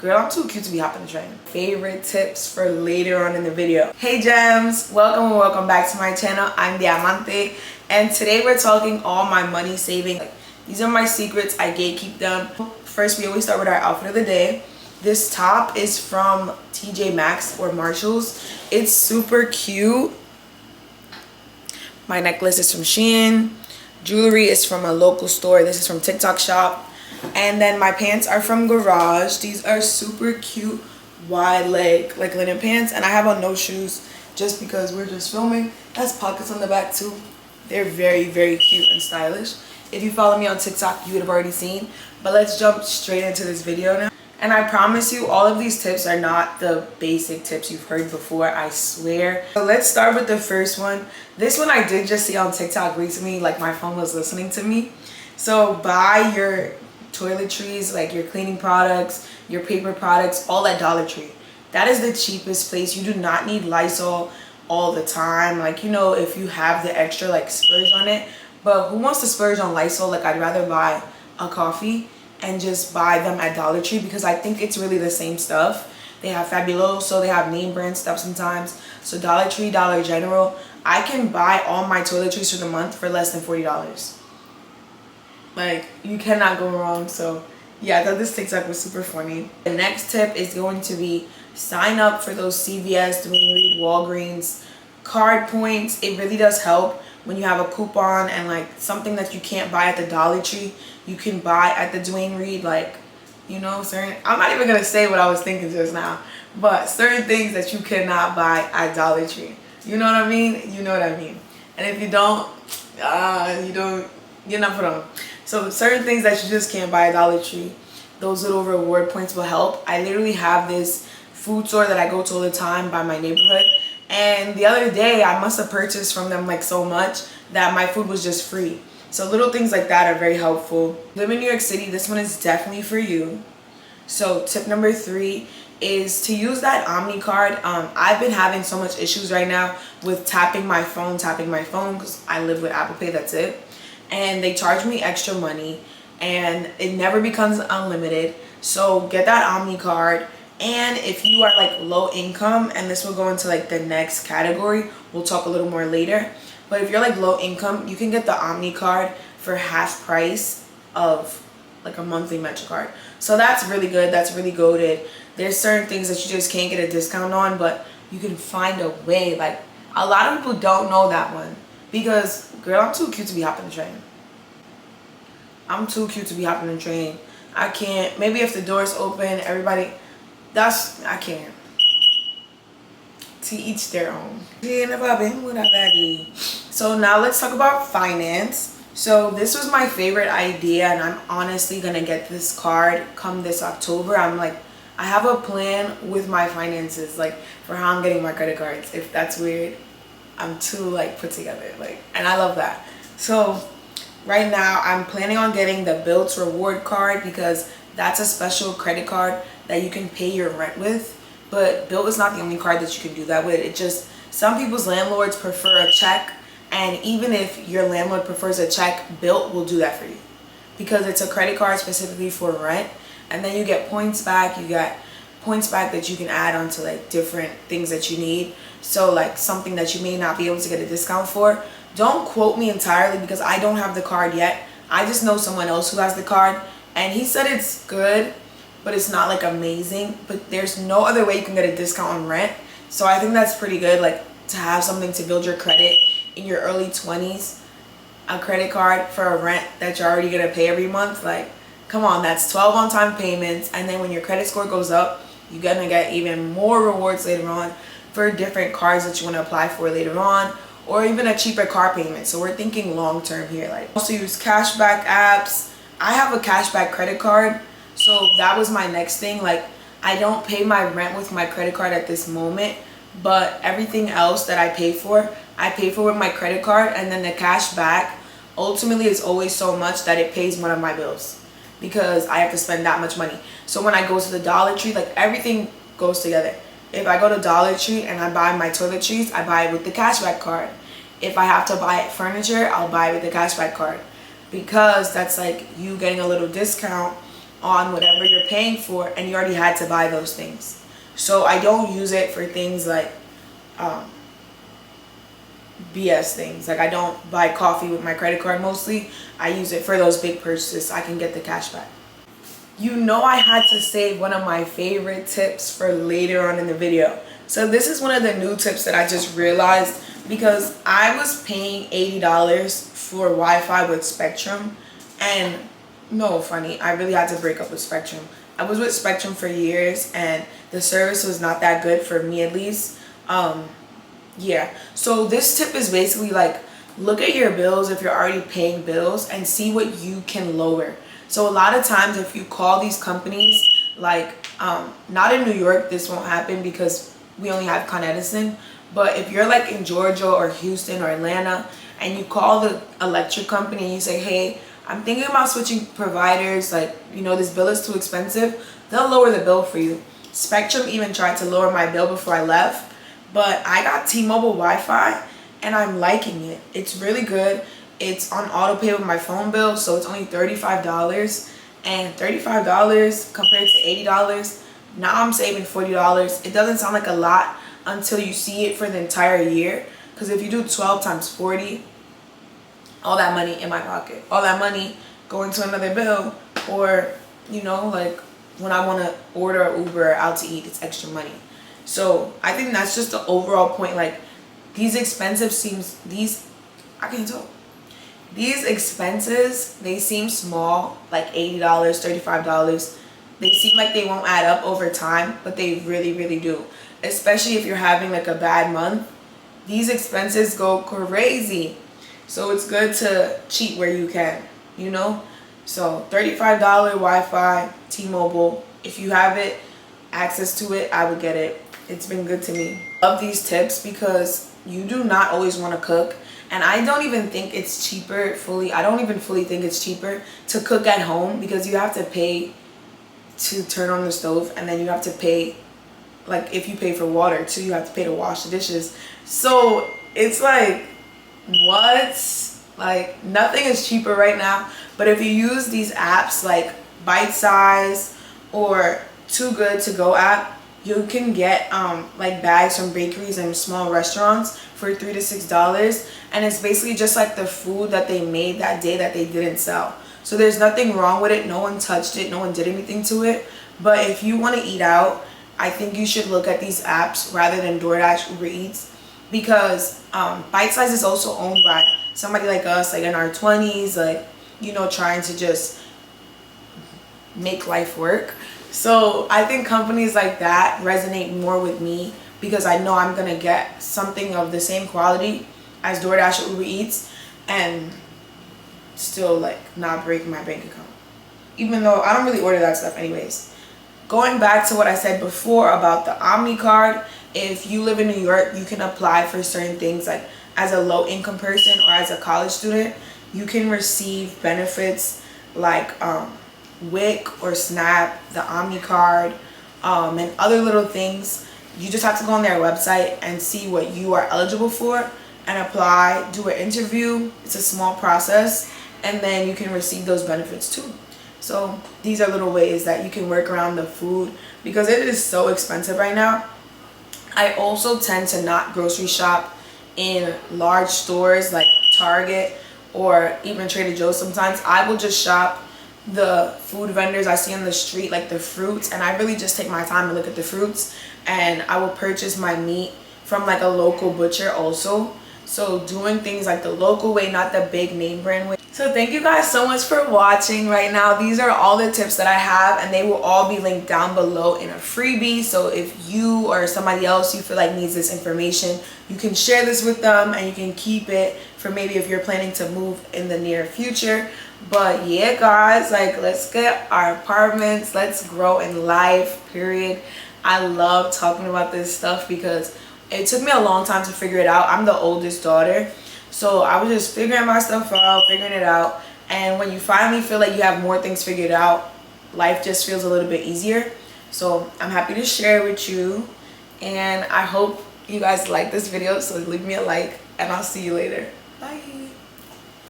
Girl, I'm too cute to be hopping the train. Favorite tips for later on in the video. Hey gems, welcome and welcome back to my channel. I'm Diamante, and today we're talking all my money saving. These are my secrets, I gatekeep them. First, we always start with our outfit of the day. This top is from TJ Maxx or Marshalls. It's super cute. My necklace is from Shein. Jewelry is from a local store. This is from TikTok Shop. And then my pants are from Garage. These are super cute wide leg like linen pants, and I have on no shoes just because we're just filming. Has pockets on the back too. They're very cute and stylish. If you follow me on TikTok, you would have already seen, but let's jump straight into this video now. And I promise you, all of these tips are not the basic tips you've heard before, I swear. So let's start with the first one. This one I did just see on TikTok recently, like my phone was listening to me. So buy your toiletries, like your cleaning products, your paper products, all at Dollar Tree. That is the cheapest place. You do not need Lysol all the time. Like, you know, if you have the extra, like, splurge on it. But who wants to splurge on Lysol? Like, I'd rather buy a coffee and just buy them at Dollar Tree because I think it's really the same stuff. They have Fabuloso, they have name brand stuff sometimes. So Dollar Tree, Dollar General, I can buy all my toiletries for the month for less than $40. Like, you cannot go wrong. So yeah, I thought this TikTok was super funny. The next tip is going to be sign up for those CVS, Dwayne Reed, Walgreens card points. It really does help when you have a coupon and like something that you can't buy at the Dollar Tree, you can buy at the Dwayne Reed. Like, you know, certain, I'm not even gonna say what I was thinking just now, but certain things that you cannot buy at Dollar Tree. You know what I mean? You know what I mean. And if you don't, you're not put on. So certain things that you just can't buy at Dollar Tree, those little reward points will help. I literally have this food store that I go to all the time by my neighborhood. And the other day, I must have purchased from them like so much that my food was just free. So little things like that are very helpful. Live in New York City, this one is definitely for you. So tip number 3 is to use that OMNY card. I've been having so much issues right now with tapping my phone because I live with Apple Pay, that's it. And they charge me extra money and it never becomes unlimited. So get that OMNY card. And if you are like low income, and this will go into like the next category, we'll talk a little more later. But if you're like low income, you can get the OMNY card for half price of like a monthly MetroCard. So that's really good. That's really goated. There's certain things that you just can't get a discount on, but you can find a way. Like, a lot of people don't know that one because, girl, I'm too cute to be hopping the train. I'm too cute to be hopping the train. I can't. Maybe if the door's open, everybody, I can't. To each their own. So now let's talk about finance. So this was my favorite idea, and I'm honestly gonna get this card come this October. I'm like, I have a plan with my finances, like for how I'm getting my credit cards. If that's weird, I'm too like put together, like, and I love that. So right now I'm planning on getting the Built reward card because that's a special credit card that you can pay your rent with. But Built is not the only card that you can do that with. It just, some people's landlords prefer a check, and even if your landlord prefers a check, Built will do that for you because it's a credit card specifically for rent. And then you get points back. You get points back that you can add onto like different things that you need. So like something that you may not be able to get a discount for. Don't quote me entirely because I don't have the card yet. I just know someone else who has the card and he said it's good, but it's not like amazing. But there's no other way you can get a discount on rent. So I think that's pretty good, like to have something to build your credit in your early 20s. A credit card for a rent that you're already gonna pay every month. Like, come on, that's 12 on-time payments. And then when your credit score goes up, you're gonna get even more rewards later on for different cards that you wanna apply for later on, or even a cheaper car payment. So we're thinking long-term here. Like, also use cashback apps. I have a cashback credit card. So that was my next thing. Like, I don't pay my rent with my credit card at this moment, but everything else that I pay for with my credit card. And then the cash back ultimately is always so much that it pays one of my bills because I have to spend that much money. So when I go to the Dollar Tree, like everything goes together. If I go to Dollar Tree and I buy my toiletries, I buy it with the cashback card. If I have to buy furniture, I'll buy it with the cashback card because that's like you getting a little discount on whatever you're paying for, and you already had to buy those things. So I don't use it for things like BS things. Like, I don't buy coffee with my credit card mostly. I use it for those big purchases. I can get the cash back. You know, I had to save one of my favorite tips for later on in the video. So this is one of the new tips that I just realized, because I was paying $80 for Wi-Fi with Spectrum, and no funny, I really had to break up with Spectrum. I was with Spectrum for years and the service was not that good for me, at least. Yeah, so this tip is basically like, look at your bills if you're already paying bills and see what you can lower. So a lot of times if you call these companies, like not in New York, this won't happen because we only have Con Edison, but if you're like in Georgia or Houston or Atlanta and you call the electric company and you say, hey, I'm thinking about switching providers, like, you know, this bill is too expensive, they'll lower the bill for you. Spectrum even tried to lower my bill before I left, but I got T-Mobile Wi-Fi and I'm liking it. It's really good. It's on auto pay with my phone bill, so it's only $35, and $35 compared to $80, now I'm saving $40. It doesn't sound like a lot until you see it for the entire year, because if you do 12 times 40, all that money in my pocket, all that money going to another bill, or, you know, like when I want to order an Uber out to eat, it's extra money. So I think that's just the overall point. Like, these expenses, these expenses, they seem small, like $80, $35. They seem like they won't add up over time, but they really, really do. Especially if you're having like a bad month. These expenses go crazy. So it's good to cheat where you can, you know? So $35 Wi-Fi, T-Mobile. If you have it, access to it, I would get it. It's been good to me. Love these tips because you do not always want to cook. And I don't even think it's cheaper fully. I don't even fully think it's cheaper to cook at home, because you have to pay to turn on the stove, and then you have to pay, like, if you pay for water too, you have to pay to wash the dishes. So it's like, what? Like, nothing is cheaper right now. But if you use these apps like Bite Size or Too Good To Go app, you can get like bags from bakeries and small restaurants for $3 to $6, and it's basically just like the food that they made that day that they didn't sell. So there's nothing wrong with it. No one touched it, no one did anything to it. But if you want to eat out, I think you should look at these apps rather than DoorDash, Uber Eats, because Bite Size is also owned by somebody like us, like in our 20s, like, you know, trying to just make life work. So I think companies like that resonate more with me, because I know I'm gonna get something of the same quality as DoorDash or Uber Eats and still like not break my bank account, even though I don't really order that stuff anyways. Going back to what I said before about the OMNY card, if you live in New York, you can apply for certain things, like as a low income person or as a college student, you can receive benefits like WIC or SNAP, the OMNY card, and other little things. You just have to go on their website and see what you are eligible for and apply, do an interview. It's a small process, and then you can receive those benefits too. So these are little ways that you can work around the food, because it is so expensive right now. I also tend to not grocery shop in large stores like Target or even Trader Joe's. Sometimes I will just shop the food vendors I see on the street, like the fruits, and I really just take my time to look at the fruits, and I will purchase my meat from like a local butcher also. So doing things like the local way, not the big name brand way. So thank you guys so much for watching. Right now, these are all the tips that I have, and they will all be linked down below in a freebie. So if you or somebody else you feel like needs this information, you can share this with them and you can keep it for maybe if you're planning to move in the near future. But yeah guys, like, let's get our apartments, let's grow in life, period. I love talking about this stuff because it took me a long time to figure it out. I'm the oldest daughter, so I was just figuring my stuff out, figuring it out. And when you finally feel like you have more things figured out, life just feels a little bit easier. So I'm happy to share with you, and I hope you guys like this video. So leave me a like, and I'll see you later. Bye.